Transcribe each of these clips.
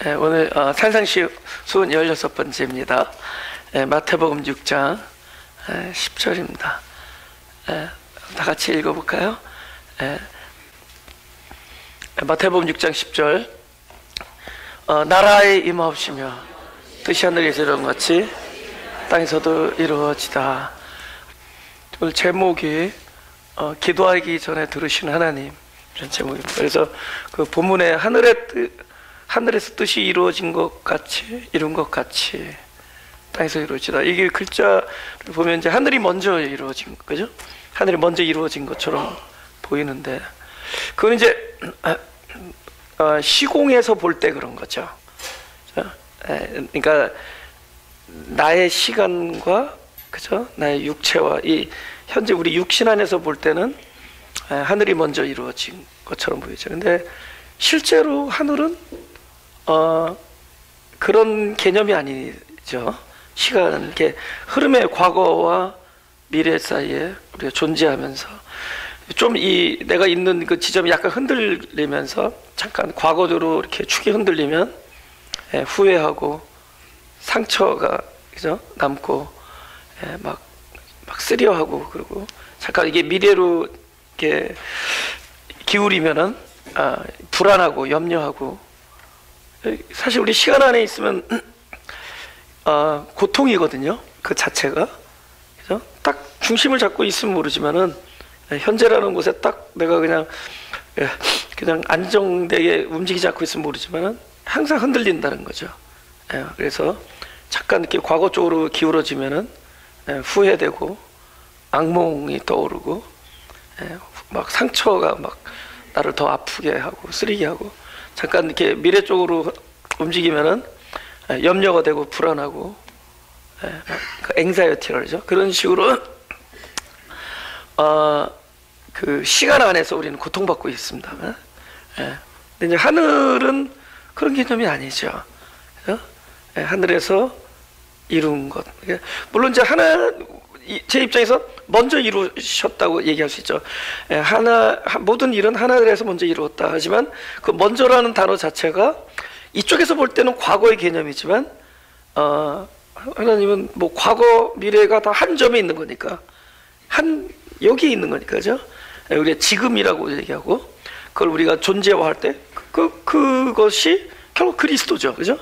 오늘 산상시 수은 16번째입니다. 마태복음 6장 10절입니다. 다 같이 읽어볼까요? 마태복음 6장 10절. 나라에 임하옵시며 뜻이 하늘에서 이룬 것 같이 땅에서도 이루어지다. 오늘 제목이 기도하기 전에 들으신 하나님, 이런 제목입니다. 그래서 그 본문에 하늘에서 뜻이 이루어진 것 같이, 이룬 것 같이 땅에서 이루어지다. 이게 글자를 보면 이제 하늘이 먼저 이루어진 거죠. 하늘이 먼저 이루어진 것처럼 보이는데, 그건 이제 시공에서 볼 때 그런 거죠. 그러니까 나의 시간과, 그죠? 나의 육체와 이 현재 우리 육신 안에서 볼 때는 하늘이 먼저 이루어진 것처럼 보이죠. 근데 실제로 하늘은 그런 개념이 아니죠. 시간, 이렇게 흐름의 과거와 미래 사이에 우리가 존재하면서 좀 내가 있는 그 지점이 약간 흔들리면서 잠깐 과거로 이렇게 축이 흔들리면 후회하고 상처가, 그죠? 남고 막 쓰려하고, 그리고 잠깐 이게 미래로 이렇게 기울이면은 불안하고 염려하고. 사실 우리 시간 안에 있으면 고통이거든요. 그 자체가, 그죠? 딱 중심을 잡고 있으면 모르지만은 현재라는 곳에 딱 내가 그냥 안정되게 움직이지 않고 있으면 모르지만은 항상 흔들린다는 거죠. 그래서 잠깐 이렇게 과거 쪽으로 기울어지면은 후회되고 악몽이 떠오르고 막 상처가 막 나를 더 아프게 하고 쓰리게 하고, 잠깐 이렇게 미래 쪽으로 움직이면은 염려가 되고 불안하고, 앵자이어티라 그러죠. 그런 식으로 그 시간 안에서 우리는 고통받고 있습니다. 근데 이제 하늘은 그런 개념이 아니죠. 하늘에서 이룬 것. 물론 이제 제 입장에서 먼저 이루셨다고 얘기할 수 있죠. 모든 일은 하늘에서 먼저 이루었다 하지만, 그 먼저라는 단어 자체가 이쪽에서 볼 때는 과거의 개념이지만, 하나님은 뭐 과거 미래가 다 한 점에 있는 거니까, 여기에 있는 거니까, 그죠? 우리가 지금이라고 얘기하고, 그걸 우리가 존재화할 때 그것이 결국 그리스도죠, 그죠?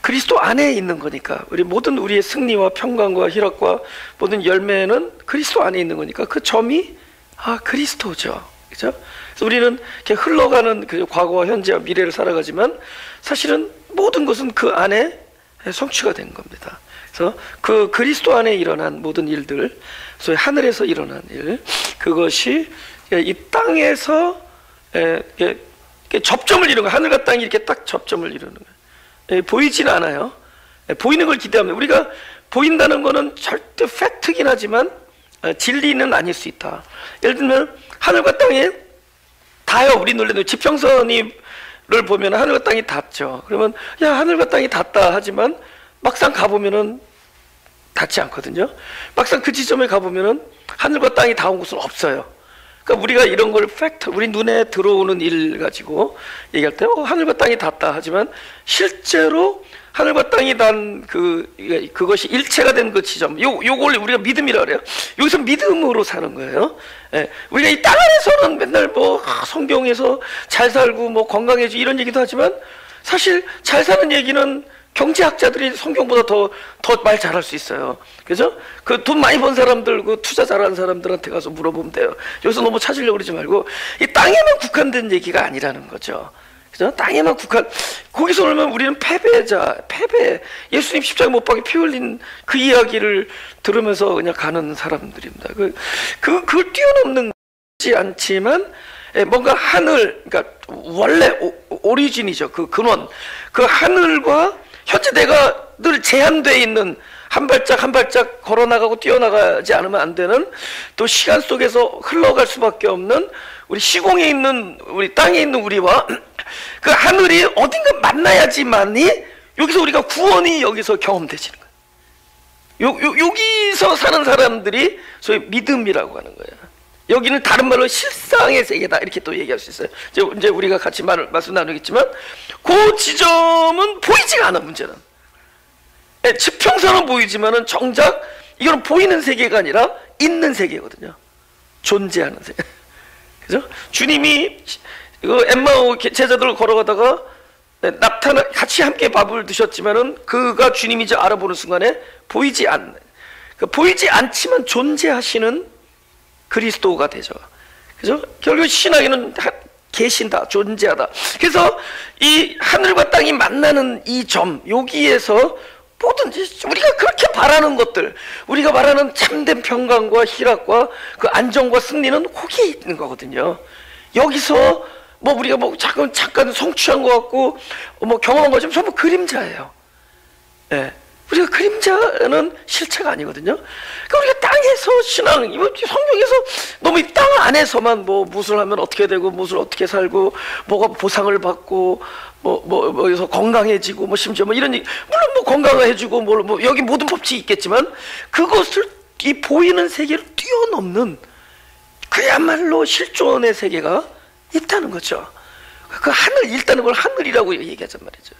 그리스도 안에 있는 거니까, 모든 우리의 승리와 평강과 희락과 모든 열매는 그리스도 안에 있는 거니까, 그 점이 그리스도죠, 그죠? 그래서 우리는 이렇게 흘러가는 그 과거와 현재와 미래를 살아가지만, 사실은 모든 것은 그 안에 성취가 된 겁니다. 그래서 그 그리스도 안에 일어난 모든 일들, 소위 하늘에서 일어난 일, 그것이 이 땅에서 접점을 이루는 거예요. 하늘과 땅이 이렇게 딱 접점을 이루는 거예요. 보이진 않아요. 보이는 걸 기대합니다. 우리가 보인다는 거는 절대 팩트긴 하지만 진리는 아닐 수 있다. 예를 들면 하늘과 땅이 닿아요. 우리 논리는 지평선을 보면 하늘과 땅이 닿죠. 그러면 야, 하늘과 땅이 닿다 하지만 막상 가보면은 닿지 않거든요. 막상 그 지점에 가보면은 하늘과 땅이 닿은 곳은 없어요. 그러니까 우리가 이런 걸 팩트, 우리 눈에 들어오는 일 가지고 얘기할 때 하늘과 땅이 닿다 하지만, 실제로 하늘과 땅이 닿은 그것이 일체가 된 그 지점, 요걸 우리가 믿음이라 그래요. 여기서 믿음으로 사는 거예요. 우리가 이 땅 안에서는 맨날 뭐 성경에서 잘 살고 뭐 건강해지고 이런 얘기도 하지만, 사실 잘 사는 얘기는 경제학자들이 성경보다 더 말 잘할 수 있어요. 그죠? 그 돈 많이 번 사람들, 그 투자 잘하는 사람들한테 가서 물어보면 돼요. 여기서 너무 찾으려고 그러지 말고, 이 땅에만 국한된 얘기가 아니라는 거죠. 그죠? 땅에만 거기서 오면 우리는 패배. 예수님 십자가 못 박에 피 흘린 그 이야기를 들으면서 그냥 가는 사람들입니다. 그걸 뛰어넘는지 않지만, 뭔가 그러니까 원래 오리진이죠. 그 근원. 그 하늘과 현재 내가 늘 제한되어 있는, 한 발짝 한 발짝 걸어나가고 뛰어나가지 않으면 안 되는, 또 시간 속에서 흘러갈 수밖에 없는 우리 시공에 있는, 우리 땅에 있는 우리와 그 하늘이 어딘가 만나야지만이 여기서 우리가 구원이 여기서 경험되지는 거예요. 여기서 사는 사람들이 소위 믿음이라고 하는 거예요. 여기는 다른 말로 실상의 세계다 이렇게 또 얘기할 수 있어요. 이제 우리가 같이 말씀 나누겠지만 그 지점은 보이지가 않아. 문제는 지평선은 보이지만은 정작 이거는 보이는 세계가 아니라 있는 세계거든요. 존재하는 세계. 그죠? 주님이 그 엠마오 제자들을 걸어가다가 같이 함께 밥을 드셨지만은 그가 주님이지 알아보는 순간에 보이지 않지만 존재하시는 그리스도가 되죠. 그죠? 결국 신앙에는 계신다, 존재하다. 그래서 이 하늘과 땅이 만나는 이 점, 여기에서 뭐든지 우리가 그렇게 바라는 것들, 우리가 말하는 참된 평강과 희락과 그 안정과 승리는 거기에 있는 거거든요. 여기서 뭐 우리가 뭐 잠깐 성취한 것 같고 뭐 경험한 것처럼 전부 그림자예요. 예. 우리가 그림자는 실체가 아니거든요. 그러니까 우리가 땅에서 신앙, 성경에서 너무 이 땅 안에서만 뭐 무엇을 하면 어떻게 되고 무엇을 어떻게 살고 뭐가 보상을 받고 뭐여기서 건강해지고 뭐 심지어 뭐 이런 얘기, 물론 뭐 건강해지고 뭐 여기 모든 법칙이 있겠지만 그것을 이 보이는 세계를 뛰어넘는 그야말로 실존의 세계가 있다는 거죠. 그 하늘, 일단은 그걸 하늘이라고 얘기하단 말이죠.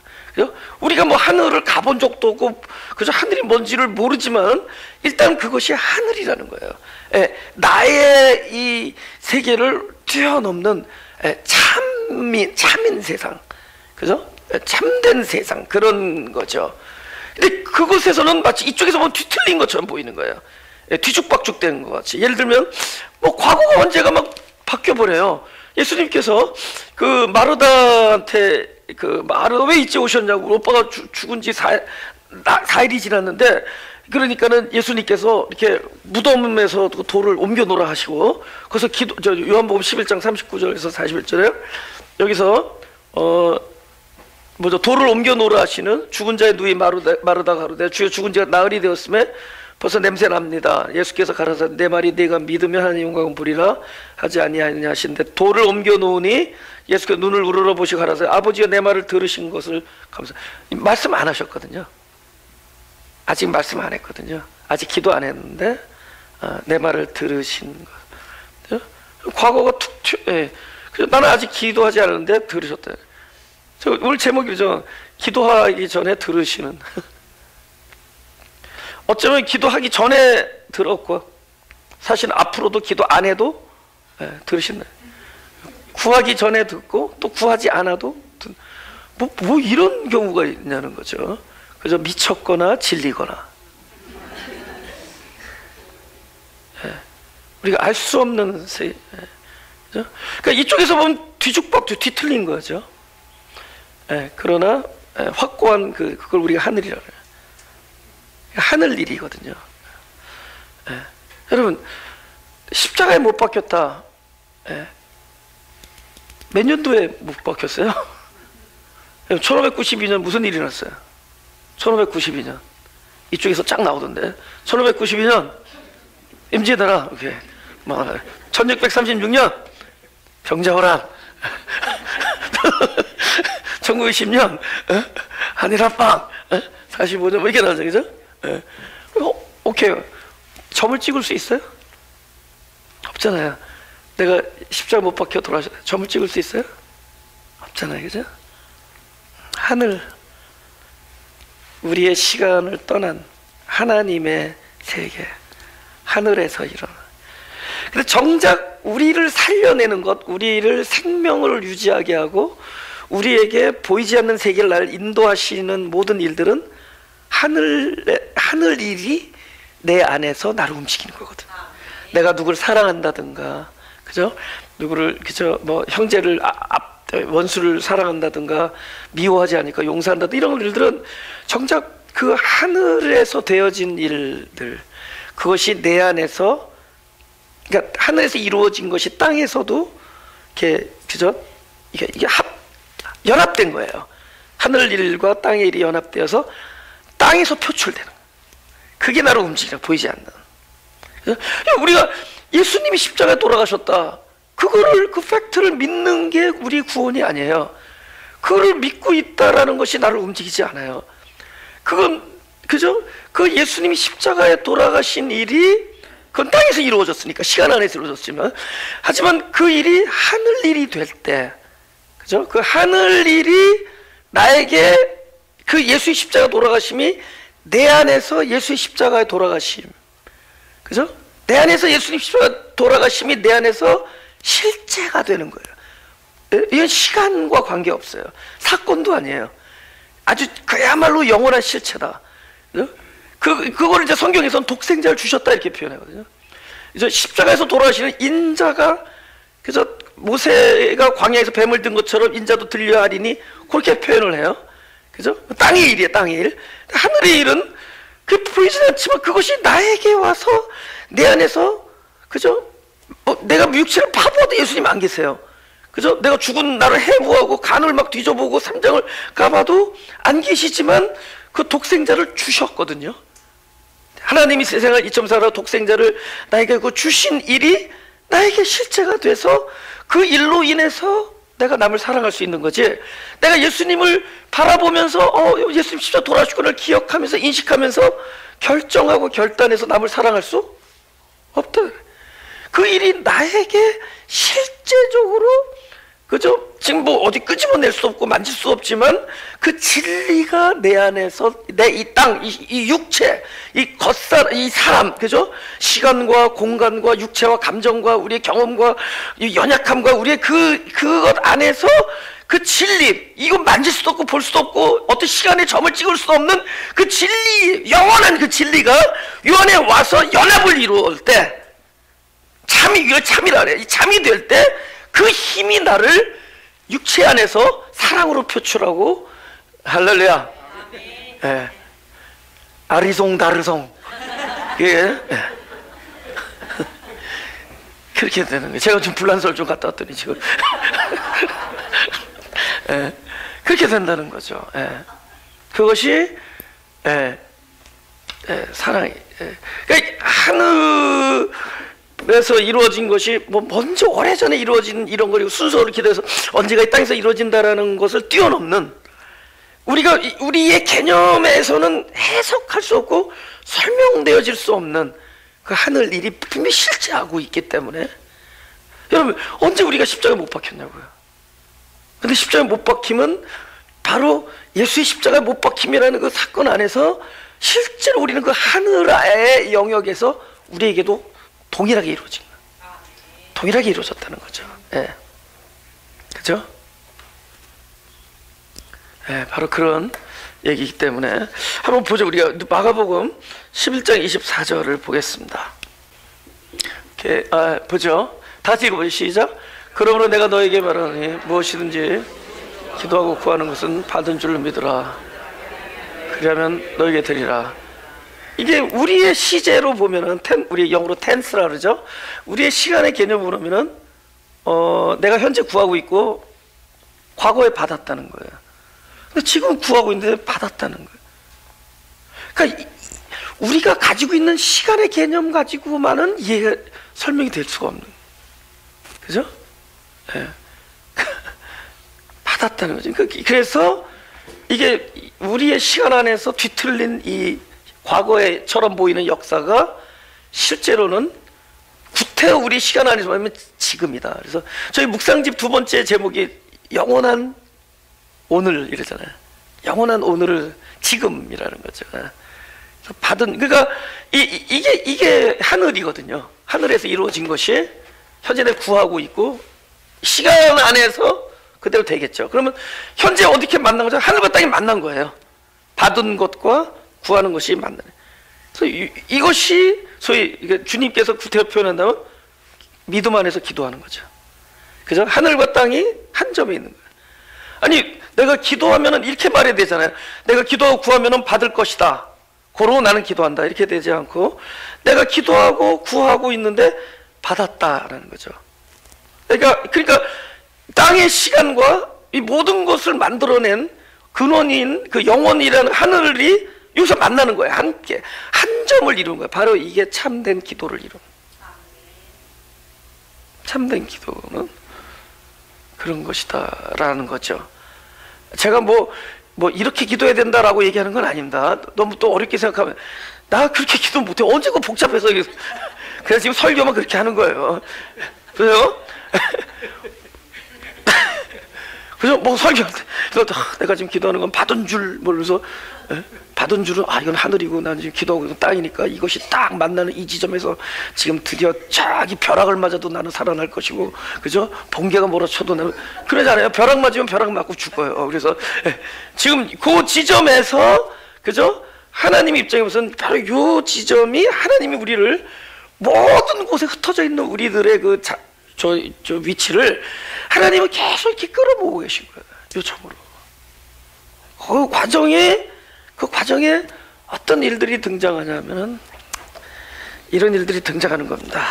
우리가 뭐 하늘을 가본 적도 없고 그저 하늘이 뭔지를 모르지만 일단 그것이 하늘이라는 거예요. 나의 이 세계를 뛰어넘는 참인 세상, 그죠? 참된 세상, 그런 거죠. 근데 그곳에서는 마치 이쪽에서 보면 뒤틀린 것처럼 보이는 거예요. 뒤죽박죽 되는 것 같이. 예를 들면 뭐 과거가 언제가 막 바뀌어 버려요. 예수님께서 그 마르다한테 마르다 왜 이제 오셨냐고, 오빠가 죽은 지 4일이 지났는데, 그러니까는 예수님께서 이렇게 무덤에서 돌을 옮겨 놓으라 하시고, 거기서 요한복음 11장 39절에서 41절에 여기서 돌을 옮겨 놓으라 하시는 죽은 자의 누이 마르다가 가로되 주여 죽은 자가 나흘이 되었음에 벌써 냄새 납니다. 예수께서 가라사대 내 말이 네가 믿으면 하나님 영광을 보리라 하지 아니하냐 하시는데, 돌을 옮겨 놓으니 예수께서 눈을 우러러 보시고 가라사대 아버지가 내 말을 들으신 것을 감사. 말씀 안 하셨거든요. 아직 말씀 안 했거든요. 아직 기도 안 했는데 내 말을 들으신 것. 과거가 나는 아직 기도하지 않았는데 들으셨다. 오늘 제목이죠. 기도하기 전에 들으시는. 어쩌면 기도하기 전에 들었고 사실 앞으로도 기도 안 해도 들으신다. 구하기 전에 듣고 또 구하지 않아도 뭐 이런 경우가 있냐는 거죠. 그저 미쳤거나 질리거나 우리가 알 수 없는 그러니까 이쪽에서 보면 뒤죽박죽 뒤틀린 거죠. 그러나 확고한 그걸 우리가 하늘이라고 해요. 하늘 일이거든요. 여러분 십자가에 못 박혔다. 몇 년도에 못 박혔어요? 1592년 무슨 일이 났어요? 1592년 이쪽에서 쫙 나오던데 1592년 임진왜란. 1636년 병자호란. 1920년 한일합방. 45년 뭐 이렇게 나오죠, 그죠? 오케이. 점을 찍을 수 있어요? 없잖아요. 내가 십자가 못 박혀 돌아가셨다. 점을 찍을 수 있어요? 없잖아요, 그죠? 하늘, 우리의 시간을 떠난 하나님의 세계, 하늘에서 일어나. 근데 정작 우리를 살려내는 것, 우리를 생명을 유지하게 하고 우리에게 보이지 않는 세계를 날 인도하시는 모든 일들은 하늘 일이 내 안에서 나를 움직이는 거거든. 내가 누구를 사랑한다든가, 그죠? 누구를, 그죠? 뭐 형제를 원수를 사랑한다든가 미워하지 않으니까 용서한다든가 이런 일들은 정작 그 하늘에서 되어진 일들, 그것이 내 안에서, 그러니까 하늘에서 이루어진 것이 땅에서도 이렇게, 그죠? 이게 연합된 거예요. 하늘 일과 땅의 일이 연합되어서 땅에서 표출되는 거예요. 그게 나를 움직이려 보이지 않는. 우리가 예수님이 십자가에 돌아가셨다. 그거를 그 팩트를 믿는 게 우리 구원이 아니에요. 그거를 믿고 있다라는 것이 나를 움직이지 않아요. 그건 그죠? 그 예수님이 십자가에 돌아가신 일이 그건 땅에서 이루어졌으니까, 시간 안에서 이루어졌지만. 하지만 그 일이 하늘 일이 될 때, 그죠? 그 하늘 일이 나에게 그 예수의 십자가 돌아가심이 내 안에서 예수의 십자가의 돌아가심, 그죠? 내 안에서 예수님 십자가 돌아가심이 내 안에서 실제가 되는 거예요. 이건 시간과 관계없어요. 사건도 아니에요. 아주 그야말로 영원한 실체다. 그거를 이제 성경에서는 독생자를 주셨다 이렇게 표현하거든요. 이제 십자가에서 돌아가시는 인자가, 그래서 모세가 광야에서 뱀을 든 것처럼 인자도 들려야 하리니 그렇게 표현을 해요. 그죠? 땅의 일이에요, 땅의 일. 하늘의 일은 그 보이진 않지만 그것이 나에게 와서 내 안에서, 그죠? 내가 육체를 파보아도 예수님 안 계세요. 그죠? 내가 죽은 나를 해부하고 간을 막 뒤져보고 삼장을 가봐도 안 계시지만 그 독생자를 주셨거든요. 하나님이 세상을 이점사로 독생자를 나에게 그 주신 일이 나에게 실체가 돼서 그 일로 인해서 내가 남을 사랑할 수 있는 거지. 내가 예수님을 바라보면서 예수님 십자가 돌아주시고를 기억하면서 인식하면서 결정하고 결단해서 남을 사랑할 수 없다. 그 일이 나에게 실제적으로, 그죠? 지금 뭐 어디 끄집어낼 수 없고 만질 수 없지만 그 진리가 내 안에서, 내 이 땅, 이 육체, 이 겉살, 이 사람, 그죠? 시간과 공간과 육체와 감정과 우리의 경험과 이 연약함과 우리의 그것 안에서 그 진리, 이건 만질 수도 없고 볼 수도 없고 어떤 시간에 점을 찍을 수 없는 그 진리, 영원한 그 진리가 이 안에 와서 연합을 이루을 때, 이걸 참이라 그래. 이 참이 될 때 그 힘이 나를 육체 안에서 사랑으로 표출하고, 할렐루야. 예. 아리송다르송. 예. 예. 그렇게 되는 거예요. 제가 지금 불란서를 좀 갔다 왔더니 지금. 예. 그렇게 된다는 거죠. 예. 그것이, 예. 예. 사랑이. 예. 그러니까 하늘에서 이루어진 것이 뭐 먼저 오래전에 이루어진 이런 거리고 순서를 기대해서 언제가 이 땅에서 이루어진다라는 것을 뛰어넘는, 우리의 개념에서는 해석할 수 없고 설명되어질 수 없는 그 하늘 일이 분명히 실제하고 있기 때문에, 여러분 언제 우리가 십자가에 못 박혔냐고요. 근데 십자가에 못 박힘은 바로 예수의 십자가에 못 박힘이라는 그 사건 안에서 실제로 우리는 그 하늘의 영역에서 우리에게도 동일하게 이루어진 거예요. 동일하게 이루어졌다는 거죠. 예. 그죠? 예, 바로 그런 얘기이기 때문에 한번 보죠. 우리가 마가복음 11장 24절을 보겠습니다. 이렇게, 보죠. 다시 읽어보죠. 시작. 그러므로 내가 너에게 말하니 무엇이든지 기도하고 구하는 것은 받은 줄로 믿으라. 그러면 너에게 드리라. 이게 우리의 시제로 보면은 우리 영어로 텐스라 그러죠. 우리의 시간의 개념으로 보면은 내가 현재 구하고 있고 과거에 받았다는 거예요. 근데 지금 구하고 있는데 받았다는 거예요. 그러니까 우리가 가지고 있는 시간의 개념 가지고만은 이해가 설명이 될 수가 없는, 그죠? 네. 받았다는 거죠. 그래서 이게 우리의 시간 안에서 뒤틀린 이 과거에처럼 보이는 역사가 실제로는 구태 우리 시간 안에서 보면 지금이다. 그래서 저희 묵상집 두 번째 제목이 영원한 오늘 이러잖아요. 영원한 오늘을 지금이라는 거죠. 그래서 받은, 그러니까 이게 하늘이거든요. 하늘에서 이루어진 것이 현재 내가 구하고 있고 시간 안에서 그대로 되겠죠. 그러면 현재 어떻게 만난 거죠? 하늘과 땅이 만난 거예요. 받은 것과 구하는 것이 만나는. 그래서 이것이 소위 주님께서 구태로 표현한다면 믿음 안에서 기도하는 거죠. 그죠? 하늘과 땅이 한 점에 있는 거예요. 아니 내가 기도하면은 이렇게 말해야 되잖아요. 내가 기도하고 구하면은 받을 것이다. 고로 나는 기도한다. 이렇게 되지 않고 내가 기도하고 구하고 있는데 받았다라는 거죠. 그러니까 땅의 시간과 이 모든 것을 만들어낸 근원인 그 영원이라는 하늘이 여기서 만나는 거예요. 함께 한 점을 이루는 거예요. 바로 이게 참된 기도를 이루는, 참된 기도는 그런 것이다 라는 거죠. 제가 뭐 이렇게 기도해야 된다라고 얘기하는 건 아닙니다. 너무 또 어렵게 생각하면 나 그렇게 기도 못해. 언제 그 복잡해서 그래서 지금 설교만 그렇게 하는 거예요. 그래요? 그래서 뭐 설교할 때 내가 지금 기도하는 건 받은 줄 모르면서 받은 줄은 이건 하늘이고 난 지금 기도하고 있는 땅이니까 이것이 딱 만나는 이 지점에서 지금 드디어 자기 벼락을 맞아도 나는 살아날 것이고, 그죠? 번개가 몰아쳐도 나는 그러잖아요. 벼락 맞으면 벼락 맞고 죽어요. 그래서 지금 그 지점에서, 그죠? 하나님 입장에서는 바로 요 지점이 하나님이 우리를 모든 곳에 흩어져 있는 우리들의 저 위치를 하나님은 계속 이렇게 끌어모으고 계신 거예요. 요청으로. 그 과정에 어떤 일들이 등장하냐면은 이런 일들이 등장하는 겁니다.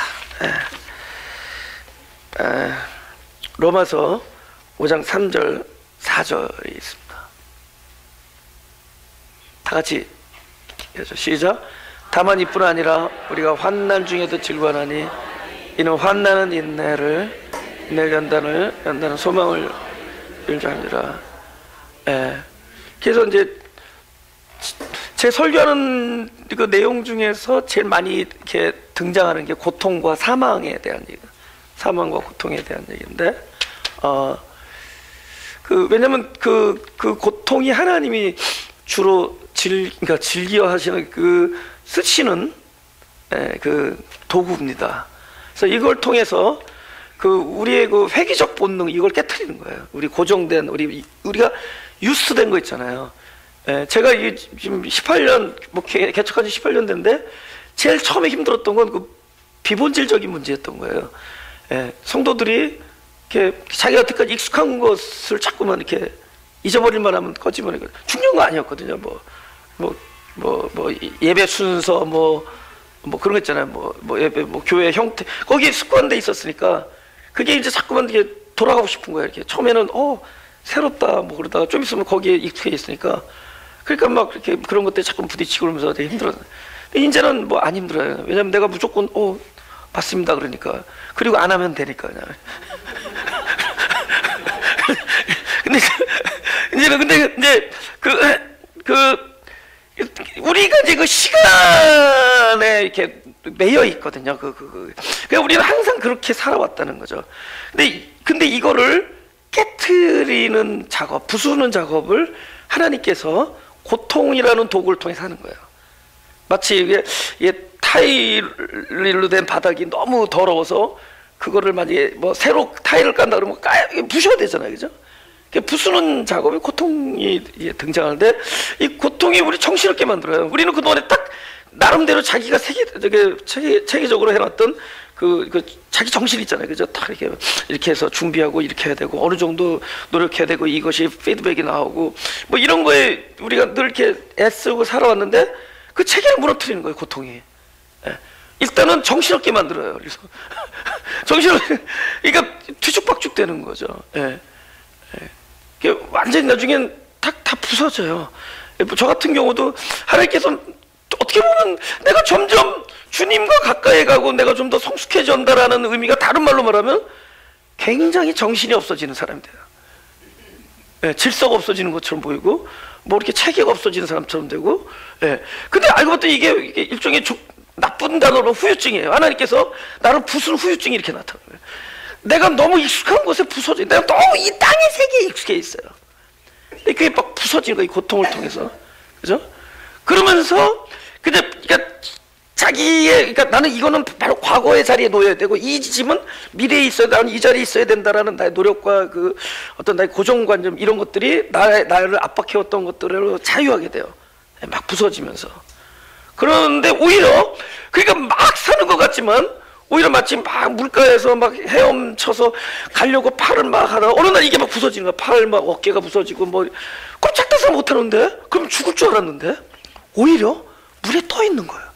로마서 5장 3절 4절이 있습니다. 다 같이 시작. 다만 이뿐 아니라 우리가 환난 중에도 즐거워하니 이는 환난은 인내를, 인내 연단은 소망을 일자하니라. 그래서 이제 제 설교하는 그 내용 중에서 제일 많이 이렇게 등장하는 게 고통과 사망에 대한 얘기, 사망과 고통에 대한 얘기인데, 왜냐면 그 고통이 하나님이 주로 그러니까 즐겨 하시는 쓰시는 그 도구입니다. 그래서 이걸 통해서 우리의 회귀적 본능 이걸 깨트리는 거예요. 우리 고정된 우리가 유스된 거 있잖아요. 제가 지금 18년 개척한 지 18년 됐는데 제일 처음에 힘들었던 건 비본질적인 문제였던 거예요. 성도들이 이렇게 자기가 여태까지 익숙한 것을 자꾸만 이렇게 잊어버릴만 하면 꺼지면 중요한 거 아니었거든요. 예배 순서 그런 거 있잖아요. 예배 교회 형태 거기에 습관돼 있었으니까 그게 이제 자꾸만 이게 돌아가고 싶은 거예요. 이렇게 처음에는 새롭다 그러다가 좀 있으면 거기에 익숙해 있으니까 그러니까 막 이렇게 그런 것들에 자꾸 부딪히고 그러면서 되게 힘들었어요. 근데 이제는 안 힘들어요. 왜냐면 내가 무조건 맞습니다 그러니까, 그리고 안 하면 되니까 그냥. 근데 이제 우리가 이제 시간에 이렇게 매여 있거든요. 그러니까 우리는 항상 그렇게 살아왔다는 거죠. 근데 이거를 깨트리는 작업, 부수는 작업을 하나님께서 고통이라는 도구를 통해서 하는 거예요. 마치 이게 타일로 된 바닥이 너무 더러워서 그거를 만약에 새로 타일을 깐다 그러면 부셔야 되잖아요, 그죠? 부수는 작업에 고통이 등장하는데 이 고통이 우리 정신없게 만들어요. 우리는 그동안에 딱 나름대로 자기가 체계적으로 해놨던 자기 정신 있잖아요, 그죠? 딱 이렇게 해서 준비하고 이렇게 해야 되고 어느 정도 노력해야 되고 이것이 피드백이 나오고 이런 거에 우리가 늘 이렇게 애쓰고 살아왔는데 그 체계를 무너뜨리는 거예요, 고통이. 일단은 정신없게 만들어요. 그래서 그러니까 뒤죽박죽 되는 거죠. 완전히 나중엔 다 부서져요. 저 같은 경우도 하나님께서 어떻게 보면 내가 점점 주님과 가까이 가고 내가 좀 더 성숙해진다라는 의미가 다른 말로 말하면 굉장히 정신이 없어지는 사람이 돼요. 질서가 없어지는 것처럼 보이고 이렇게 체계가 없어지는 사람처럼 되고. 근데 알고 봤더니 이게 일종의 나쁜 단어로 후유증이에요. 하나님께서 나를 부수는 후유증이 이렇게 나타나요. 내가 너무 익숙한 곳에 부서져. 내가 너무 이 땅의 세계에 익숙해 있어요. 그게 막 부서지는 거예요, 이 고통을 통해서. 그죠? 그러면서, 그러니까 그러니까 나는 이거는 바로 과거의 자리에 놓여야 되고, 이 짐은 미래에 있어야 돼. 나는 이 자리에 있어야 된다라는 나의 노력과 어떤 나의 고정관념, 이런 것들이 나를 압박해왔던 것들을 자유하게 돼요. 막 부서지면서. 그런데 오히려, 그러니까 막 사는 것 같지만, 오히려 마치 막 물가에서 막 헤엄쳐서 가려고 팔을 막 하다가 어느 날 이게 막 부서지는 거야. 팔 막 어깨가 부서지고 꼼짝달싹 못하는데? 그럼 죽을 줄 알았는데? 오히려 물에 떠 있는 거예요.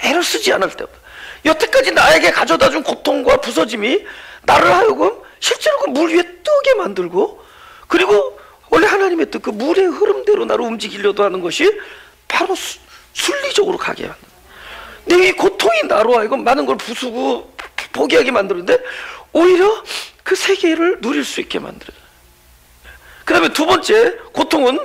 애를 쓰지 않을 때. 여태까지 나에게 가져다 준 고통과 부서짐이 나를 하여금 실제로 그 물 위에 뜨게 만들고, 그리고 원래 하나님의 뜻, 그 물의 흐름대로 나를 움직이려도 하는 것이 바로 순리적으로 가게 만든다. 근데 이 고통이 나로 하여금 많은 걸 부수고 포기하게 만드는데 오히려 그 세계를 누릴 수 있게 만들어요. 그 다음에 두 번째 고통은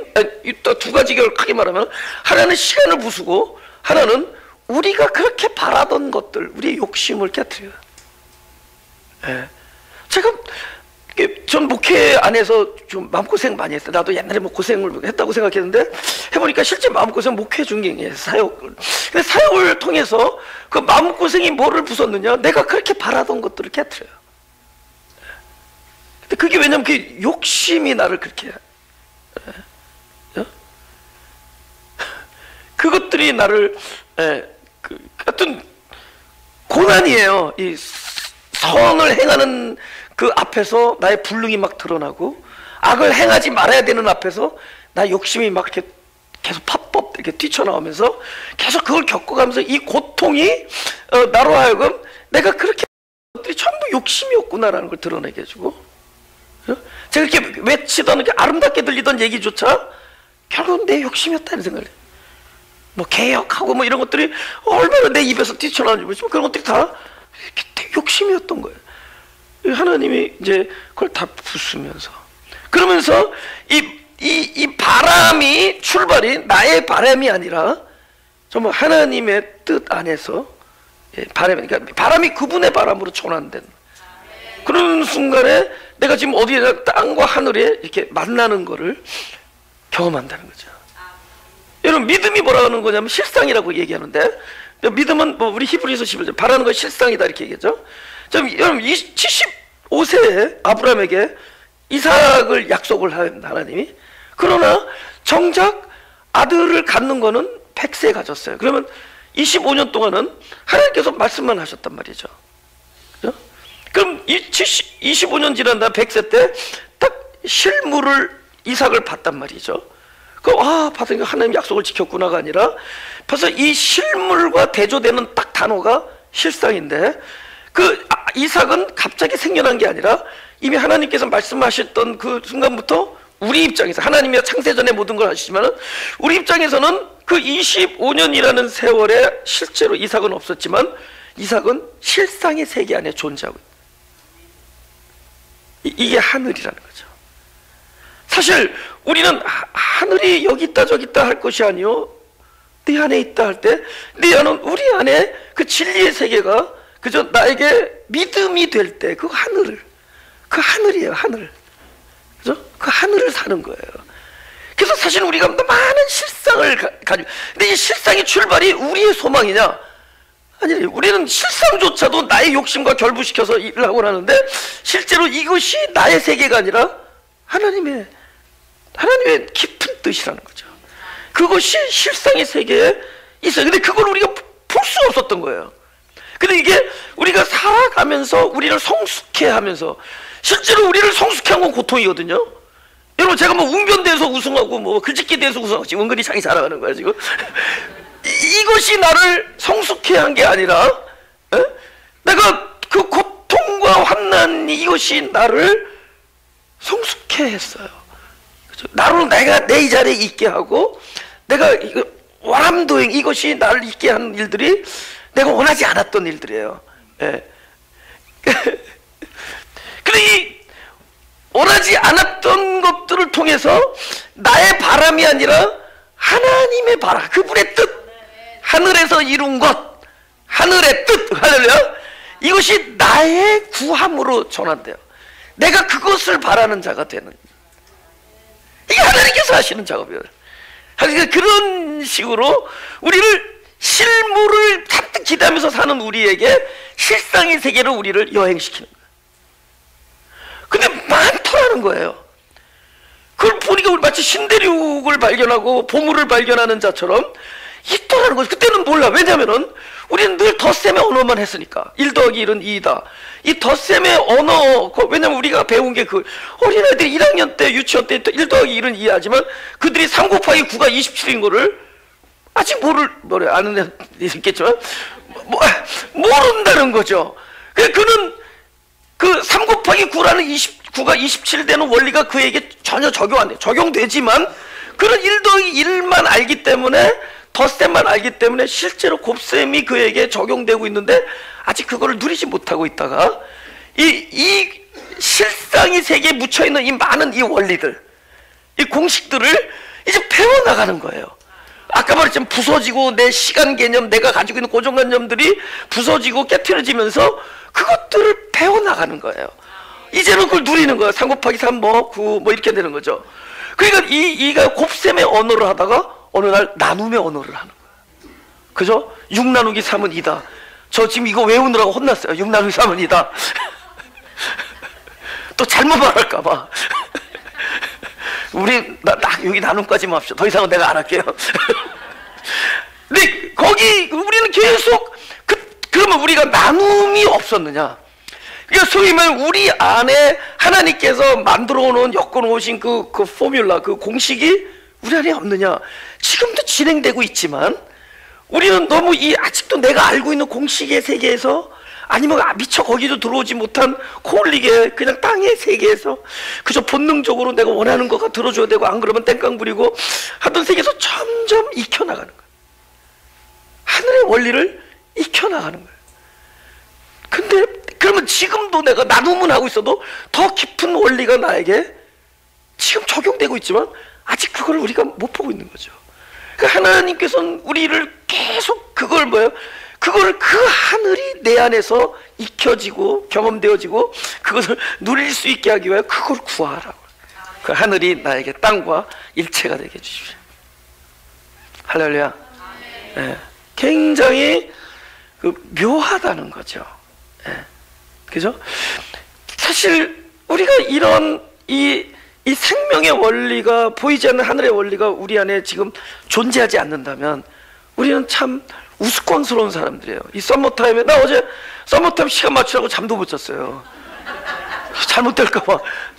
두 가지 결 크게 말하면, 하나는 시간을 부수고 하나는 우리가 그렇게 바라던 것들, 우리의 욕심을 깨트려요. 예. 전 목회 안에서 좀 마음고생 많이 했어요. 나도 옛날에 뭐 고생을 했다고 생각했는데 해보니까 실제 마음고생 목회 중에 사역. 근데 사역을 통해서 그 마음고생이 뭐를 부쉈느냐? 내가 그렇게 바라던 것들을 깨트려요. 근데 그게 왜냐면 그 욕심이 나를 그렇게 해요. 그것들이 나를 어떤 고난이에요. 이 선을 행하는 그 앞에서 나의 불능이 막 드러나고, 악을 행하지 말아야 되는 앞에서 나의 욕심이 막 이렇게 계속 팝업 이렇게 뛰쳐나오면서 계속 그걸 겪어가면서 이 고통이 나로 하여금 내가 그렇게 것들이 전부 욕심이었구나라는 걸 드러내게 해주고, 제가 이렇게 외치던 이렇게 아름답게 들리던 얘기조차 결국은 내 욕심이었다는 생각을 해요. 뭐 개혁하고 뭐 이런 것들이 얼마나 내 입에서 뛰쳐나오는지 모르지만 그런 것들이 다 욕심이었던 거예요. 하나님이 이제 그걸 다 부수면서, 그러면서 이 바람이 출발이 나의 바람이 아니라 정말 하나님의 뜻 안에서 그러니까 바람이 그분의 바람으로 전환된 그런 순간에 내가 지금 어디에 땅과 하늘에 이렇게 만나는 거를 경험한다는 거죠. 여러분, 믿음이 뭐라 하는 거냐면 실상이라고 얘기하는데, 믿음은 뭐 우리 히브리서 11절 바라는 건 실상이다 이렇게 얘기하죠. 여러분 75세에 아브라함에게 이삭을 약속을 합니다, 하나님이. 그러나 정작 아들을 갖는 거는 100세 가졌어요. 그러면 25년 동안은 하나님께서 말씀만 하셨단 말이죠. 그죠? 그럼 25년 지난 다음 100세 때 딱 실물을 이삭을 봤단 말이죠. 받으니까 하나님 약속을 지켰구나가 아니라 벌써 이 실물과 대조되는 딱 단어가 실상인데, 이삭은 갑자기 생겨난 게 아니라 이미 하나님께서 말씀하셨던 그 순간부터 우리 입장에서, 하나님이 창세전에 모든 걸 하시지만 우리 입장에서는 그 25년이라는 세월에 실제로 이삭은 없었지만 이삭은 실상의 세계 안에 존재하고 있다. 이게 하늘이라는 거죠. 사실 우리는 하늘이 여기 있다 저기 있다 할 것이 아니요, 네 안에 있다 할 때 네 안은 우리 안에 그 진리의 세계가 그저 나에게 믿음이 될 때 그 하늘이에요. 하늘. 그죠? 그 하늘을 사는 거예요. 그래서 사실 우리가 많은 실상을 가지고, 근데 이 실상의 출발이 우리의 소망이냐? 아니, 우리는 실상조차도 나의 욕심과 결부시켜서 일을 하곤 하는데 실제로 이것이 나의 세계가 아니라 하나님의 깊은 뜻이라는 거죠. 그것이 실상의 세계에 있어요. 근데 그걸 우리가 볼 수 없었던 거예요. 근데 이게 우리가 살아가면서 우리를 성숙해 하면서, 실제로 우리를 성숙해 한 건 고통이거든요. 여러분, 제가 뭐 웅변대에서 우승하고 뭐 글짓기대에서 우승하고 지금 은근히 자기 자랑하는 거야 지금. 이것이 나를 성숙해 한 게 아니라 내가 그 고통과 환난이 이것이 나를 성숙해 했어요. 나로 내가 내 이 자리에 있게 하고, 내가 와람도행 이것이 나를 있게 하는 일들이 내가 원하지 않았던 일들이에요. 근데 이 원하지 않았던 것들을 통해서 나의 바람이 아니라 하나님의 바람, 그분의 뜻, 하늘에서 이룬 것, 하늘의 뜻, 할렐루야, 이것이 나의 구함으로 전환돼요. 내가 그것을 바라는 자가 되는, 이게 하나님께서 하시는 작업이에요. 그러니까 그런 식으로 우리를 실물을 잔뜩 기대하면서 사는 우리에게 실상의 세계로 우리를 여행시키는 거예요. 근데 많더라는 거예요. 그걸 보니까 우리 마치 신대륙을 발견하고 보물을 발견하는 자처럼 있더라는 거죠. 그때는 몰라. 왜냐면은 우리는 늘 덧셈의 언어만 했으니까. 1 더하기 1은 2다. 이 덧셈의 언어, 왜냐면 우리가 배운 게 어린아이들이 1학년 때, 유치원 때 1 더하기 1은 2 하지만 그들이 3 곱하기 9가 27인 거를 아직 아는 애 있겠지만, 모른다는 거죠. 그는 그 3 곱하기 9라는 9가 27 되는 원리가 그에게 전혀 적용 안 돼. 적용되지만 그는 1 더하기 1만 알기 때문에, 덧셈만 알기 때문에 실제로 곱셈이 그에게 적용되고 있는데 아직 그거를 누리지 못하고 있다가 이 실상의 세계에 묻혀있는 이 많은 이 원리들, 이 공식들을 이제 배워나가는 거예요. 아까 말했지만 부서지고 내 시간 개념, 내가 가지고 있는 고정관념들이 부서지고 깨트려지면서 그것들을 배워나가는 거예요. 이제는 그걸 누리는 거예요. 3 곱하기 3 뭐 9 뭐 이렇게 되는 거죠. 그러니까 이가 곱셈의 언어를 하다가 어느 날 나눔의 언어를 하는 거예요. 그죠? 6 나누기 3은 2다. 저 지금 이거 외우느라고 혼났어요. 6 나누기 3은 2다. 또 잘못 말할까봐. 우리 여기 나눔까지만 합시다. 더 이상은 내가 안 할게요. 근데 거기 우리는 계속 그러면 우리가 나눔이 없었느냐? 그러니까 소위 말해 우리 안에 하나님께서 만들어 놓은 엮어 놓으신 그 포뮬라, 그 공식이 우리 안에 없느냐? 지금도 진행되고 있지만 우리는 너무 아직도 내가 알고 있는 공식의 세계에서, 아니면 미처 거기도 들어오지 못한 코올리게 그냥 땅의 세계에서 그저 본능적으로 내가 원하는 거가 들어줘야 되고 안 그러면 땡깡 부리고 하던 세계에서 점점 익혀나가는 거예요. 하늘의 원리를 익혀나가는 거예요. 근데 그러면 지금도 내가 나눔은 하고 있어도 더 깊은 원리가 나에게 지금 적용되고 있지만 아직 그걸 우리가 못 보고 있는 거죠. 그러니까 하나님께서는 우리를 계속 그걸 그걸 그 하늘이 내 안에서 익혀지고 경험되어지고 그것을 누릴 수 있게 하기 위해 그걸 구하라고. 그 하늘이 나에게 땅과 일체가 되게 해주십시오. 할렐루야. 네. 굉장히 묘하다는 거죠. 네. 그죠? 사실 우리가 이런 이 생명의 원리가, 보이지 않는 하늘의 원리가 우리 안에 지금 존재하지 않는다면 우리는 참 우스꽝스러운 사람들이에요. 이 썸머타임에, 나 어제 썸머타임 시간 맞추라고 잠도 못 잤어요. 잘못될까봐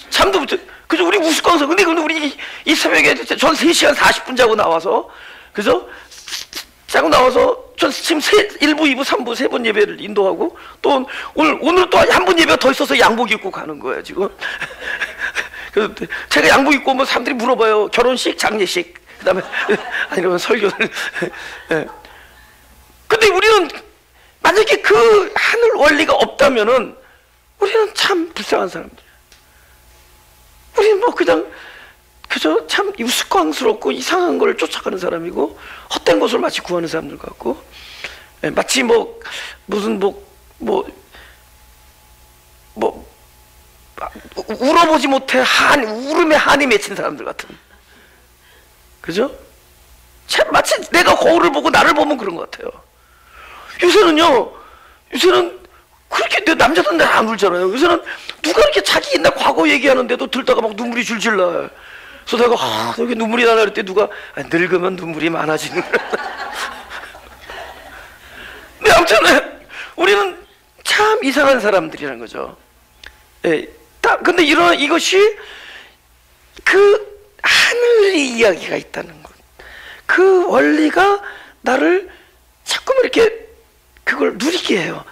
잠도 못 잤. 그죠? 우리 우스꽝스러워. 근데 우리 이 새벽에 전 3시간 40분 자고 나와서, 그죠? 자고 나와서 전 지금 1부, 2부, 3부 3번 예배를 인도하고, 또 오늘 또 한 번 예배가 더 있어서 양복 입고 가는 거예요 지금. 그래서 제가 양복 입고 오면 사람들이 물어봐요. 결혼식, 장례식, 그 다음에 아니면 설교를. 네. 근데 우리는 만약에 그 하늘 원리가 없다면은 우리는 참 불쌍한 사람들이에요. 우리는 뭐 그냥 그저 참 우스꽝스럽고 이상한 걸 쫓아가는 사람이고 헛된 것을 마치 구하는 사람들 같고, 마치 무슨 울어보지 못해 울음에 한이 맺힌 사람들 같은, 그죠? 참 마치 내가 거울을 보고 나를 보면 그런 것 같아요. 요새는 그렇게 남자들은 날 안 울잖아요. 요새는 누가 이렇게 자기 옛날 과거 얘기하는데도 들다가 막 눈물이 줄줄 나요. 그래서 내가 여기 눈물이 나나 그럴 때 누가 늙으면 눈물이 많아지는 거야. 근데 아무튼 우리는 참 이상한 사람들이라는 거죠. 예, 근데 이것이 그 하늘의 이야기가 있다는 것, 그 원리가 나를 자꾸만 이렇게 그걸 누리게 해요.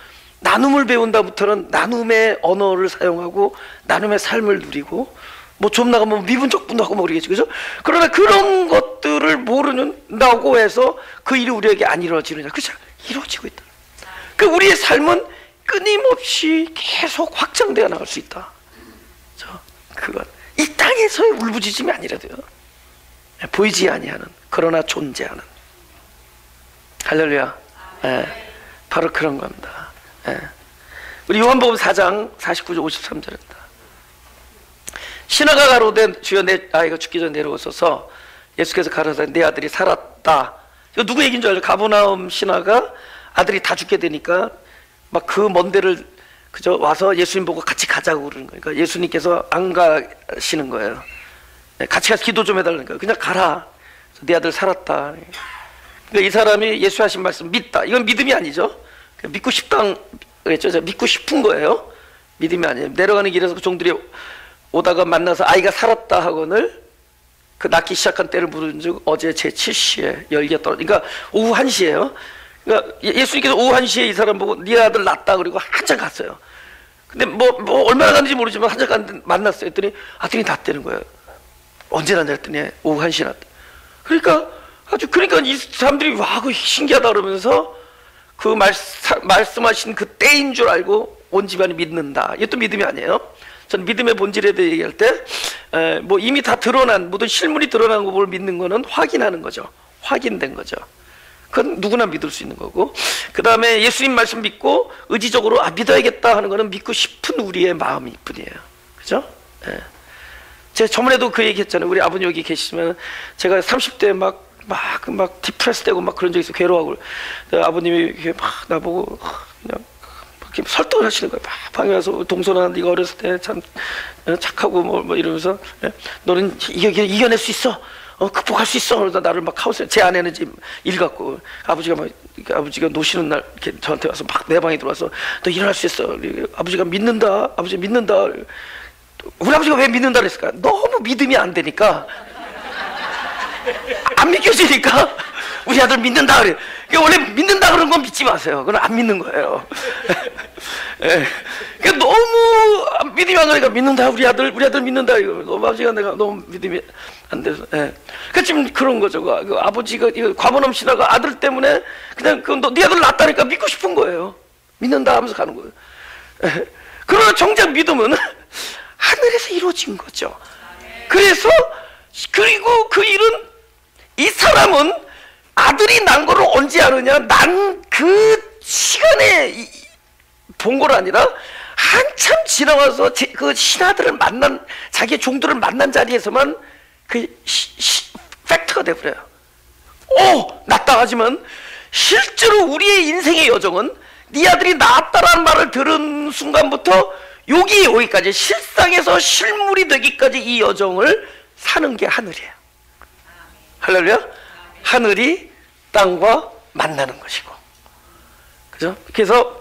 나눔을 배운다부터는 나눔의 언어를 사용하고 나눔의 삶을 누리고, 뭐 좀 나가면 미분적분도 하고 뭐 그러겠지, 그죠? 그러나 그런 것들을 모르는다고 해서 그 일이 우리에게 안 이루어지느냐? 그죠? 이루어지고 있다. 그 우리의 삶은 끊임없이 계속 확장되어 나갈 수 있다. 그건 이 땅에서의 울부짖음이 아니라도요, 보이지 아니하는 그러나 존재하는, 할렐루야. 바로 그런 겁니다. 우리 요한복음 4장 49절 53절입니다. 신하가 가로되 주여 내 아이가 죽기 전에 내려오소서. 예수께서 가로되 내 아들이 살았다. 이거 누구 얘기인 줄 알죠? 가버나움 신하가 아들이 다 죽게 되니까 막 그 먼 데를 그저 와서 예수님 보고 같이 가자고 그러는 거예요. 그러니까 예수님께서 안 가시는 거예요. 같이 가서 기도 좀 해달라는 거예요. 그냥 가라. 내 아들 살았다. 그러니까 이 사람이 예수 하신 말씀 믿다. 이건 믿음이 아니죠. 믿고 싶다 그랬죠. 믿고 싶은 거예요. 믿음이 아니에요. 내려가는 길에서 그 종들이 오다가 만나서 아이가 살았다 하거늘 그 낳기 시작한 때를 물은즉 어제 제7시에 열기가 떨어져. 그러니까 오후 1시예요. 그러니까 예수님께서 오후 1시에 이 사람 보고 네 아들 낳았다 그리고 한참 갔어요. 근데 뭐 얼마나 갔는지 모르지만 한참 갔는데 만났어요. 했더니 아들이 낳았다는 거예요. 언제 낳냐 했더니 오후 1시에 낳았다. 그러니까 이 사람들이 와, 그 신기하다 그러면서 그 말씀하신 그 때인 줄 알고 온 집안이 믿는다. 이게 또 믿음이 아니에요. 저는 믿음의 본질에 대해 얘기할 때 뭐 이미 다 드러난 모든 실물이 드러난 걸 믿는 거는 확인하는 거죠. 확인된 거죠. 그건 누구나 믿을 수 있는 거고, 그 다음에 예수님 말씀 믿고 의지적으로 믿어야겠다 하는 거는 믿고 싶은 우리의 마음일 뿐이에요. 그죠? 예. 제가 저번에도 그 얘기 했잖아요. 우리 아버님 여기 계시면 제가 30대에 막 디프레스 되고 막 그런 적이 있어. 괴로워하고. 아버님이 이렇게 막 나보고 그냥 이렇게 설득을 하시는 거예요. 막 방에 와서 동선아, 네가 어렸을 때 참 착하고 뭐 이러면서, 예? 너는 이겨낼 수 있어. 극복할 수 있어. 그러다 나를 막 카우스. 제 아내는 지금 일 갖고 아버지가 노시는 날 이렇게 저한테 와서 막 내 방에 들어와서 너 일어날 수 있어. 아버지가 믿는다. 아버지 믿는다. 우리 아버지가 왜 믿는다 그랬을까? 너무 믿음이 안 되니까, 안 믿겨지니까 우리 아들 믿는다 그래. 원래 믿는다 그런 건 믿지 마세요. 그건 안 믿는 거예요. 예. 너무 믿음이 안 가니까 믿는다. 우리 아들 믿는다. 이거 아버지가 내가 너무 믿음이 안 돼서. 예. 지금 그런 거죠. 그 아버지가 과분 없이다가 아들 때문에 그냥 네 아들 낳았다니까 믿고 싶은 거예요. 믿는다 하면서 가는 거예요. 예. 그러나 정작 믿음은 하늘에서 이루어진 거죠. 그래서 그리고 그 일은, 이 사람은 아들이 난 거를 언제 아느냐? 난 그 시간에 본 걸 아니라 한참 지나와서 그 신하들을 만난, 자기의 종들을 만난 자리에서만 그 팩트가 돼버려요. 낳다 하지만 실제로 우리의 인생의 여정은 네 아들이 낳았다라는 말을 들은 순간부터 여기까지, 실상에서 실물이 되기까지 이 여정을 사는 게 하늘이에요. 할렐루야. 하늘이 땅과 만나는 것이고, 그죠? 그래서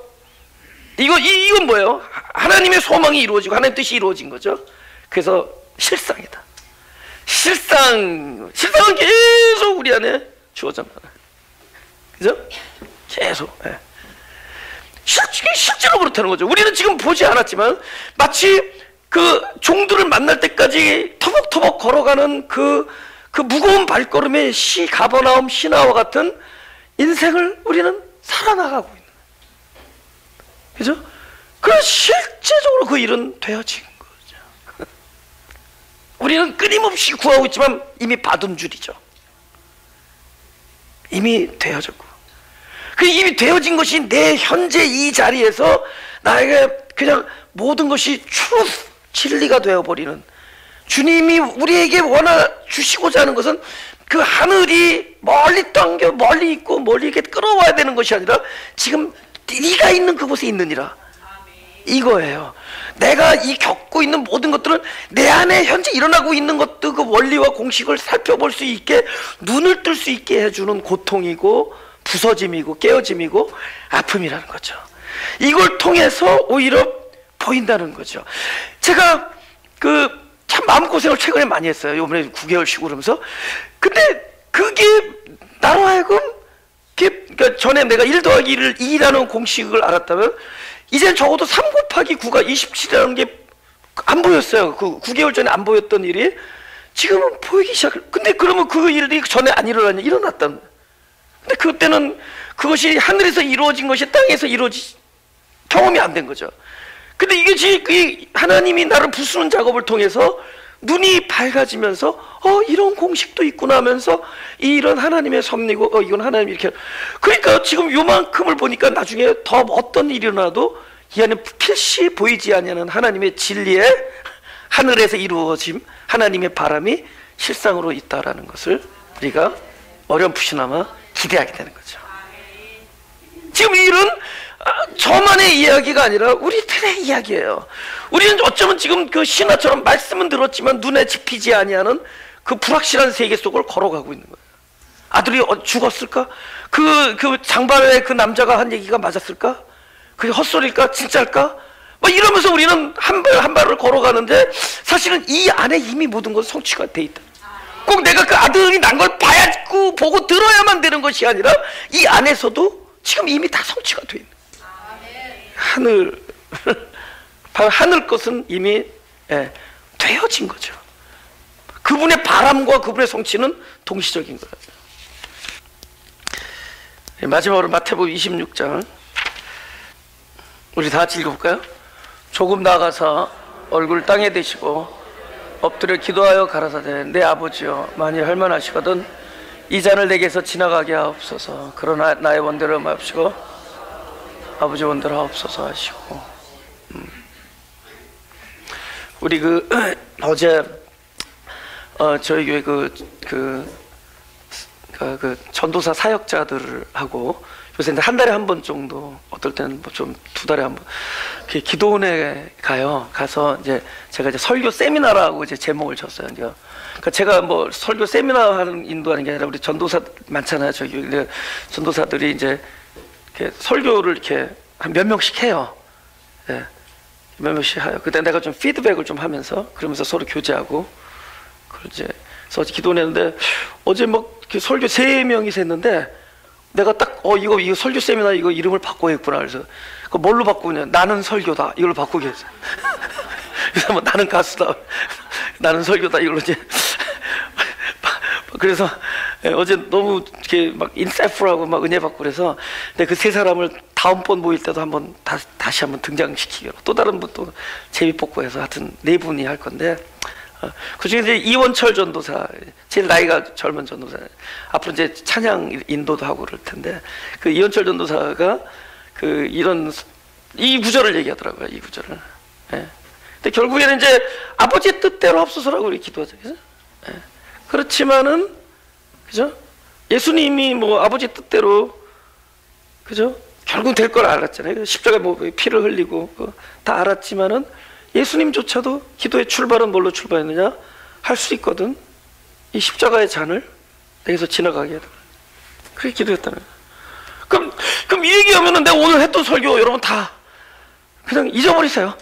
이건 뭐예요? 하나님의 소망이 이루어지고 하나님의 뜻이 이루어진 거죠. 그래서 실상이다. 실상은 계속 우리 안에 주어져 나가요. 그죠? 계속. 예. 실제로 그렇다는 거죠. 우리는 지금 보지 않았지만 마치 그 종들을 만날 때까지 터벅터벅 걸어가는 그 무거운 발걸음의 가버나움 신하와 같은 인생을 우리는 살아나가고 있는 거예요. 그죠? 그래서 실제적으로 그 일은 되어진 거죠. 우리는 끊임없이 구하고 있지만 이미 받은 줄이죠. 이미 되어졌고, 그 이미 되어진 것이 내 현재 이 자리에서 나에게 그냥 모든 것이 truth, 진리가 되어버리는, 주님이 우리에게 주시고자 하는 것은 그 하늘이 멀리 있고 멀리 이렇게 끌어와야 되는 것이 아니라 지금 네가 있는 그곳에 있느니라, 이거예요. 내가 겪고 있는 모든 것들은 내 안에 현재 일어나고 있는 것도 그 원리와 공식을 살펴볼 수 있게, 눈을 뜰 수 있게 해주는 고통이고 부서짐이고 깨어짐이고 아픔이라는 거죠. 이걸 통해서 오히려 보인다는 거죠. 제가 참 마음고생을 최근에 많이 했어요. 요번에 9개월 쉬고 그러면서. 근데 그게 나로 하여금, 그러니까 전에 내가 1 더하기 1을 2라는 공식을 알았다면 이젠 적어도 3 곱하기 9가 27이라는 게 안 보였어요. 그 9개월 전에 안 보였던 일이 지금은 보이기 시작해요. 근데 그러면 그 일이 전에 안 일어났냐? 일어났다는 거예요. 근데 그때는 그것이 하늘에서 이루어진 것이 땅에서 경험이 안 된 거죠. 근데 이게 하나님이 나를 부수는 작업을 통해서 눈이 밝아지면서 이런 공식도 있구나 하면서 이런 하나님의 섭리고 이건 하나님이 이렇게, 그러니까 지금 요만큼을 보니까 나중에 더 어떤 일이 일어나도 이 안에 필시 보이지 아니하는 하나님의 진리에 하늘에서 이루어짐, 하나님의 바람이 실상으로 있다라는 것을 우리가 어렴풋이나마 기대하게 되는 거죠. 지금 이 일은 저만의 이야기가 아니라 우리들의 이야기예요. 우리는 어쩌면 지금 그 신화처럼 말씀은 들었지만 눈에 집히지 아니하는 그 불확실한 세계 속을 걸어가고 있는 거예요. 아들이 죽었을까? 그 장발의 그 남자가 한 얘기가 맞았을까? 그게 헛소리일까? 진짜일까? 막 이러면서 우리는 한 발 한 발을 걸어가는데 사실은 이 안에 이미 모든 것이 성취가 돼 있다. 꼭 내가 그 아들이 난 걸 봐야고 보고 들어야만 되는 것이 아니라 이 안에서도 지금 이미 다 성취가 돼 있는 거예요. 하늘 것은 이미 되어진 거죠. 그분의 바람과 그분의 성취는 동시적인 거예요. 마지막으로 마태복음 26장 우리 다 같이 읽어볼까요? 조금 나아가서 얼굴 땅에 대시고 엎드려 기도하여 가라사대 내 아버지여 만일 할만하시거든 이 잔을 내게서 지나가게 하옵소서. 그러나 나의 원대로 마옵시고 아버지 원대로 하옵소서 하시고. 우리 어제 저희 교회 전도사 사역자들하고 요새 한 달에 한 번 정도, 어떨 때는 뭐 좀 두 달에 한 번, 기도원에 가서 이제 제가 이제 설교 세미나라고 이제 제목을 줬어요. 그러니까 제가 뭐 설교 세미나 하는 인도하는 게 아니라 우리 전도사 많잖아요. 저기 근데 전도사들이 이제 이렇게 설교를 이렇게 한 몇 명씩 해요. 예, 몇 명씩 해요. 그때 내가 좀 피드백을 좀 하면서 그러면서 서로 교제하고 그래서 기도원 했는데 어제 막 설교 3명이 샜는데 내가 딱 이거 설교 세미나 이거 이름을 바꿔야겠구나. 그래서 그 뭘로 바꾸냐? 나는 설교다. 이걸로 바꾸게 했어요. 그래서 뭐 나는 가수다. 나는 설교다. 이걸로 이제 그래서 어제 너무 이렇게 막 인사이프하고 막 은혜 받고 그래서 근데 그 3사람을 다음번 모일 때도 한번 다시 한번 등장시키기로 또 다른 분 또 제비 뽑고 해서 하여튼 4분이 할 건데 그중에 이제 이원철 전도사, 제일 나이가 젊은 전도사, 앞으로 이제 찬양 인도도 하고 그럴 텐데, 그 이원철 전도사가 이 구절을 얘기하더라고요, 이 구절을. 예. 근데 결국에는 이제 아버지의 뜻대로 합소서라고 우리 기도하죠. 그죠? 예. 그렇지만은, 그죠? 예수님이 뭐 아버지 뜻대로, 그죠? 결국 될 걸 알았잖아요. 십자가에 뭐 피를 흘리고, 다 알았지만은, 예수님조차도 기도의 출발은 뭘로 출발했느냐? 할 수 있거든. 이 십자가의 잔을 내게서 지나가게 해야 돼. 그렇게 기도했다는 거야. 그럼 이 얘기하면은 내가 오늘 했던 설교 여러분 다 그냥 잊어버리세요.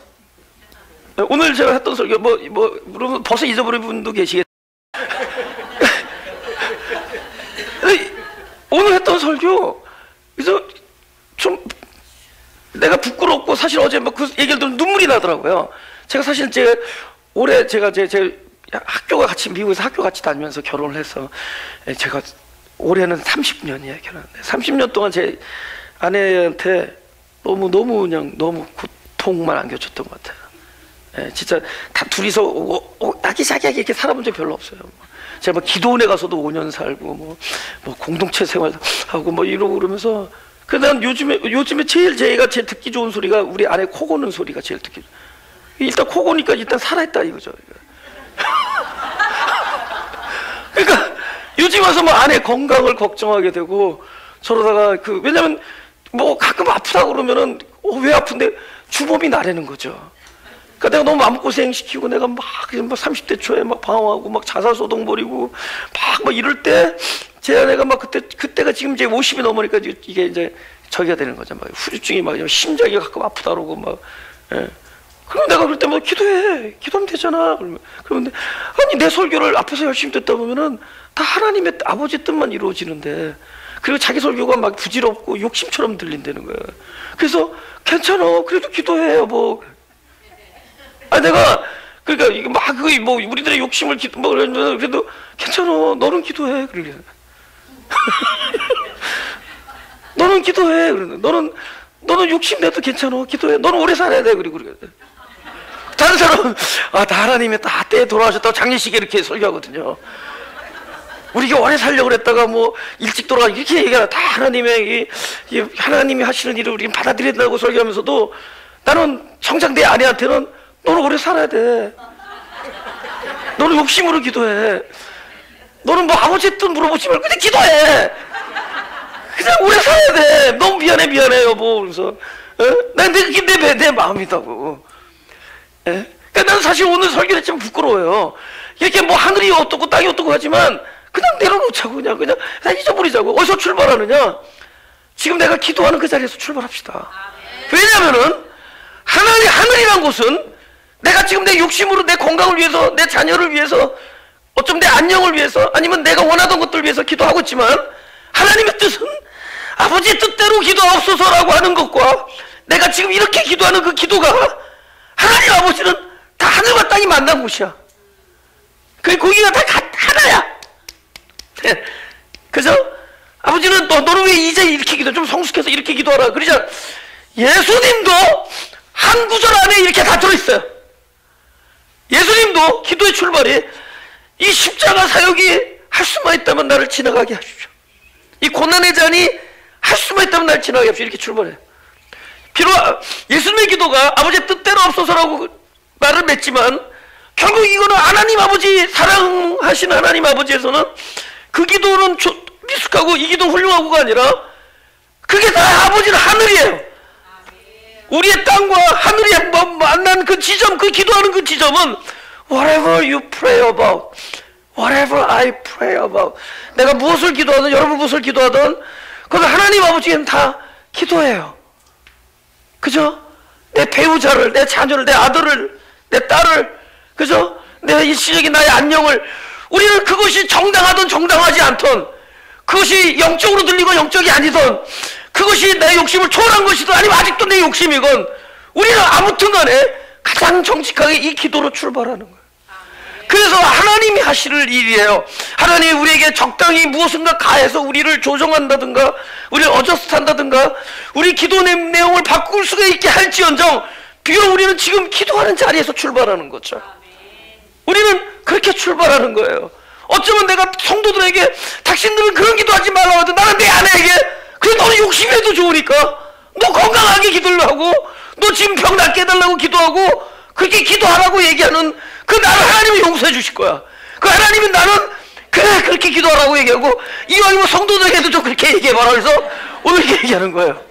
오늘 제가 했던 설교 여러분 벌써 잊어버린 분도 계시겠. 오늘 했던 설교 그래서 좀 내가 부끄럽고 사실 어제 막 그 얘기를 들으면 눈물이 나더라고요. 제가 사실 올해 제가 제 학교가 같이 미국에서 학교 같이 다니면서 결혼을 해서 제가 올해는 30년이에요 결혼했는데 30년 동안 제 아내한테 너무 그냥 너무 고통만 안겨줬던 것 같아요. 진짜 다 둘이서 아기자기하게 이렇게 살아본 적 별로 없어요. 제가 막 기도원에 가서도 5년 살고 뭐 공동체 생활하고 뭐 이러고 그러면서. 난 요즘에 제일 듣기 좋은 소리가 우리 아내 코 고는 소리가 제일 듣기 좋아. 일단 코 고니까 일단 살아있다 이거죠. 그러니까 요즘 와서 뭐 아내 건강을 걱정하게 되고 저러다가 왜냐면 뭐 가끔 아프다고 그러면은 왜 아픈데 주범이 나라는 거죠. 그러니까 내가 너무 마음고생 시키고 내가 막 30대 초에 막 방황하고 막 자살소동 벌이고 막 이럴 때 제 아내가 막 그때가 지금 이제 50이 넘으니까 이게 이제 저기가 되는 거죠. 막 후유증이 막 심장이 가끔 아프다 그러고 막. 예. 그럼 내가 그럴 때 뭐 기도하면 되잖아. 그러면 아니 내 설교를 앞에서 열심히 듣다 보면은 다 하나님의 아버지 뜻만 이루어지는데 그리고 자기 설교가 막 부질없고 욕심처럼 들린다는 거야. 그래서 괜찮아. 그래도 기도해 여보. 내가 그러니까 이게 막 우리들의 욕심을 그래도 괜찮아. 너는 기도해. 그러게. 너는 기도해. 너는 욕심내도 괜찮아. 기도해. 너는 오래 살아야 돼. 그리고 다른 사람은 다 하나님이 다 때에 돌아가셨다고 장례식에 이렇게 설교하거든요. 우리가 오래 살려고 그랬다가 뭐 일찍 돌아가 이렇게 얘기하라. 다 하나님이 하시는 일을 우리는 받아들여야 된다고 설교하면서도 나는 정작 내 아내한테는 너는 오래 살아야 돼. 너는 욕심으로 기도해. 너는 뭐 아버지 뜻 물어보지 말고 그냥 기도해. 그냥 오래 살아야 돼. 너무 미안해 여보. 그래서 내 마음이다고. 그러니까 나는 사실 오늘 설교를 했지만 부끄러워요. 이렇게 뭐 하늘이 어떻고 땅이 어떻고 하지만 그냥 내려놓자고 그냥 잊어버리자고. 어디서 출발하느냐? 지금 내가 기도하는 그 자리에서 출발합시다. 왜냐면은 하늘이란 곳은 내가 지금 내 욕심으로 내 건강을 위해서 내 자녀를 위해서 어쩜 내 안녕을 위해서 아니면 내가 원하던 것들을 위해서 기도하고 있지만 하나님의 뜻은 아버지의 뜻대로 기도하옵소서라고 하는 것과 내가 지금 이렇게 기도하는 그 기도가 하나님 아버지는 다 하늘과 땅이 만난 곳이야. 거기가 다 하나야. 그죠? 아버지는 너는 왜 이제 이렇게 기도해? 좀 성숙해서 이렇게 기도하라. 그러잖아. 예수님도 한 구절 안에 이렇게 다 들어있어요. 예수님도 기도의 출발이 이 십자가 사역이 할 수만 있다면 나를 지나가게 하십시오. 이 고난의 잔이 할 수만 있다면 나를 지나가게 하십시오. 이렇게 출발해요. 비록 예수님의 기도가 아버지의 뜻대로 없어서라고 말을 맺지만 결국 이거는 하나님 아버지, 사랑하신 하나님 아버지에서는 그 기도는 미숙하고 이 기도 훌륭하고가 아니라 그게 다 아버지는 하늘이에요. 우리의 땅과 하늘이 만난 그 지점, 그 기도하는 그 지점은 whatever you pray about, whatever I pray about, 내가 무엇을 기도하든 여러분 무엇을 기도하든 그건 하나님 아버지는 다 기도해요. 그죠? 내 배우자를, 내 자녀를, 내 아들을, 내 딸을, 그죠? 내 일시적인 나의 안녕을, 우리는 그것이 정당하든 정당하지 않든, 그것이 영적으로 들리고 영적이 아니든, 그것이 내 욕심을 초월한 것이든 아니면 아직도 내 욕심이건, 우리는 아무튼 간에 가장 정직하게 이 기도로 출발하는 거예요. 그래서 하나님이 하실 일이에요. 하나님이 우리에게 적당히 무엇인가 가해서 우리를 조정한다든가 우리를 어저스트 한다든가 우리 기도 내용을 바꿀 수가 있게 할지언정 비록 우리는 지금 기도하는 자리에서 출발하는 거죠. 우리는 그렇게 출발하는 거예요. 어쩌면 내가 성도들에게 당신들은 그런 기도하지 말라고 하든 나는 내 아내에게 그래 너는 욕심이 해도 좋으니까 너 건강하게 기도를 하고 너 지금 병 낫게 해달라고 기도하고 그렇게 기도하라고 얘기하는 그 나를 하나님이 용서해 주실 거야. 그 하나님은 나는 그래 그렇게 기도하라고 얘기하고 이왕이면 성도들에게도 좀 그렇게 얘기해봐라. 그래서 오늘 이렇게 얘기하는 거예요.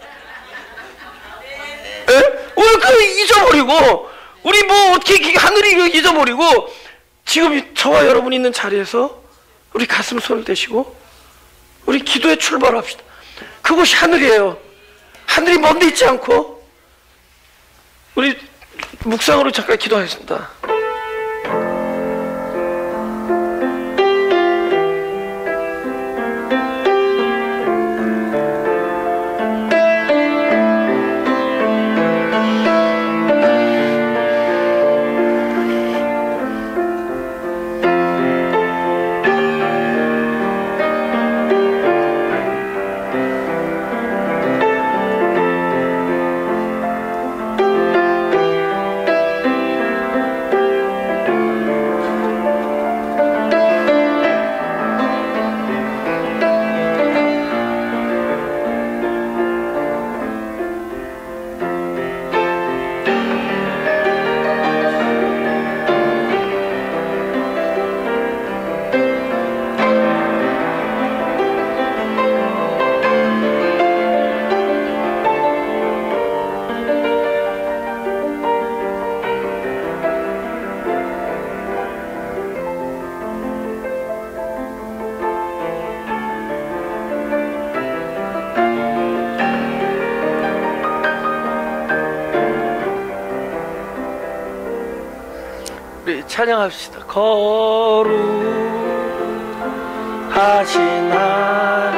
에? 오늘 그 잊어버리고 우리 뭐 어떻게 하늘이 잊어버리고 지금 저와 여러분이 있는 자리에서 우리 가슴 손을 대시고 우리 기도에 출발합시다. 그것이 하늘이에요. 하늘이 먼데 있지 않고 우리 묵상으로 잠깐 기도하겠습니다. 찬양합시다. 거룩하신 하나님